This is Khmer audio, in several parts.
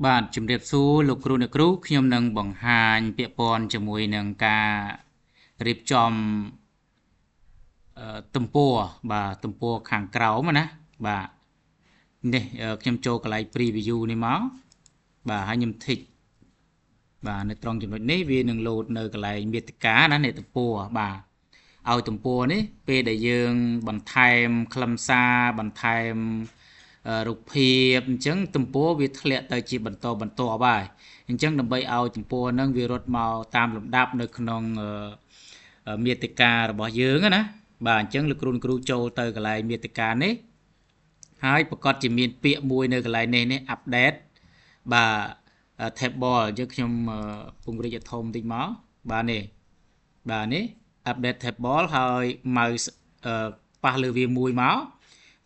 បាទជំរាបសួរលោកគ្រូអ្នកគ្រូខ្ញុំនឹងបង្ហាញពាក្យព័ន្ធជាមួយនឹងការរៀបចំទំព័របាទទំព័រខាងក្រោមណាបាទនេះខ្ញុំចូលកន្លែង preview នេះមកបាទហើយខ្ញុំ tick បាទនៅត្រង់ចំណុចនេះវានឹង load នៅកន្លែងមាតិកាណានៃទំព័របាទឲ្យទំព័រនេះពេលដែលយើងបន្ថែមខ្លឹមសារបន្ថែមរូបភាពអញ្ចឹងទំព័រវាធ្លាក់ទៅជាបន្តហើយអញ្ចឹងដើម្បីឲ្យទំព័រហ្នឹងវារត់មកតាមលំដាប់នៅក្នុងមាតិការបស់យើងណាបាទអញ្ចឹងលោកគ្រូចូលទៅកន្លែងមាតិកានេះហើយប្រកាសជាមានពាក្យមួយនៅកន្លែងនេះ update បាទ table យើងខ្ញុំពង្រីកឲ្យធំបន្តិចមកបាទនេះ update table ហើយ mouse ប៉ះលើវាមួយមក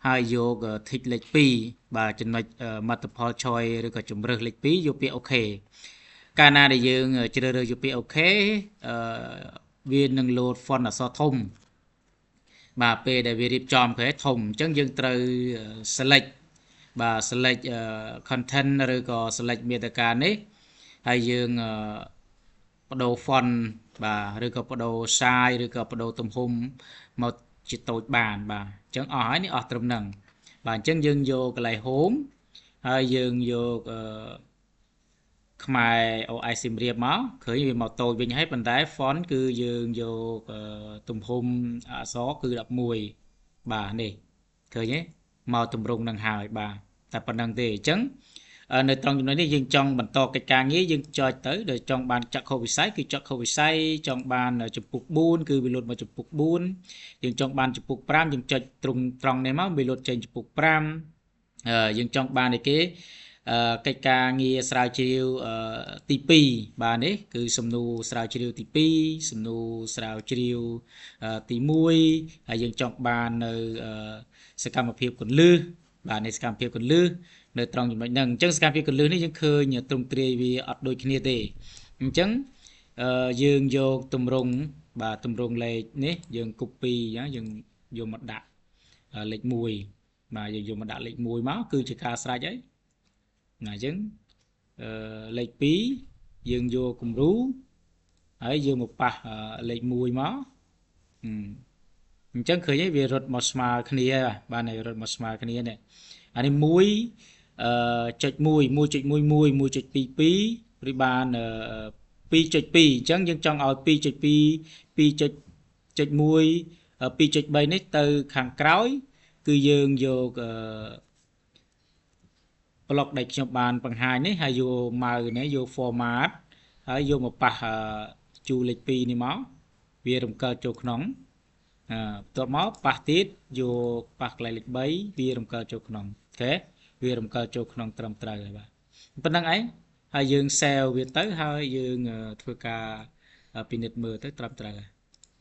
ហើយយក tick លេខ2បាទចំណុច multiple choice ឬក៏ជំរើសលេខ2យកពាក្យ OK កាលណាដែលយើងជ្រើសរើសយកពាក្យ OK វានឹង load font អក្សរធំបាទពេលដែលវារៀបចំគេធំអញ្ចឹងយើងត្រូវ select បាទ select content ឬក៏ select មាតិកានេះហើយយើងបដូរ font បាទឬក៏បដូរ size ឬក៏បដូរទំហំមកជាតូចបានបាទអញ្ចឹងអស់ហើយនេះអស់ត្រឹមហ្នឹងបាទអញ្ចឹងយើងយកកន្លែង home ហើយយើងយកខ្មែរ OS សៀមរាបមកឃើញវាមកតូចវិញហើយប៉ុន្តែ font គឺយើងយកទំហំអក្សរគឺ11បាទនេះឃើញទេមកទម្រង់នឹងហើយបាទតែប៉ុណ្្នឹងទេអញ្ចឹងនៅត្រង់ចំណុចនេះយើងចង់បន្តកិច្ចការងារយើងចុចទៅដែលចង់បានចក្ខុវិស័យគឺចក្ខុវិស័យចង់បានចំពុក4គឺវាលុតមកចំពុក4យើងចង់បានចំពុក5យើងចុចត្រង់នេះមកវាលុតចេញចំពុក5យើងចង់បានអីគេកិច្ចការងារស្រាវជ្រាវទី2បាទនេះគឺសំណួរស្រាវជ្រាវទី2សំណួរស្រាវជ្រាវទី1ហើយយើងចង់បាននៅសកម្មភាពគន្លឹះបាទនៃសកម្មភាពគន្លឹះនៅត្រង់ចំណុចហ្នឹងអញ្ចឹងសកម្មភាពគន្លឹះនេះយើងឃើញទ្រង់ទ្រាយវាអត់ដូចគ្នាទេអញ្ចឹងយើងយកទម្រង់បាទទម្រង់លេខនេះយើង copy យើងយកមកដាក់លេខ1បាទយើងយកមកដាក់លេខ1មកគឺជាការស្រេចហើយណាអញ្ចឹងលេខ2យើងយកគំរូហើយយើងមកប៉ះលេខ1មកអញ្ចឹងឃើញទេវារត់មកស្មើគ្នាបាទរត់មកស្មើគ្នានេះអានេះ1.1 1.11 1.22ឬបាន2.2 អញ្ចឹងយើងចង់ឲ្យ 2.2 2.1 2.3 នេះទៅខាងក្រោយគឺយើងយកប្លុកដែលខ្ញុំបានបង្ហាញនេះហើយយកម៉ៅនេះយក format ហើយយកមកប៉ះជួរលេខ2នេះមកវារំកិលចូលក្នុងបន្ទាប់មកប៉ះទៀតយកប៉ះកន្លែងលេខ3វារំកិលចូលក្នុងអូខេវារំកិលចូលក្នុងត្រឹមត្រូវហើយបាទប៉ុណ្្នឹងឯងហើយយើង save វាទៅហើយយើងធ្វើការពិនិត្យមើលទៅត្រឹមត្រូវហើយ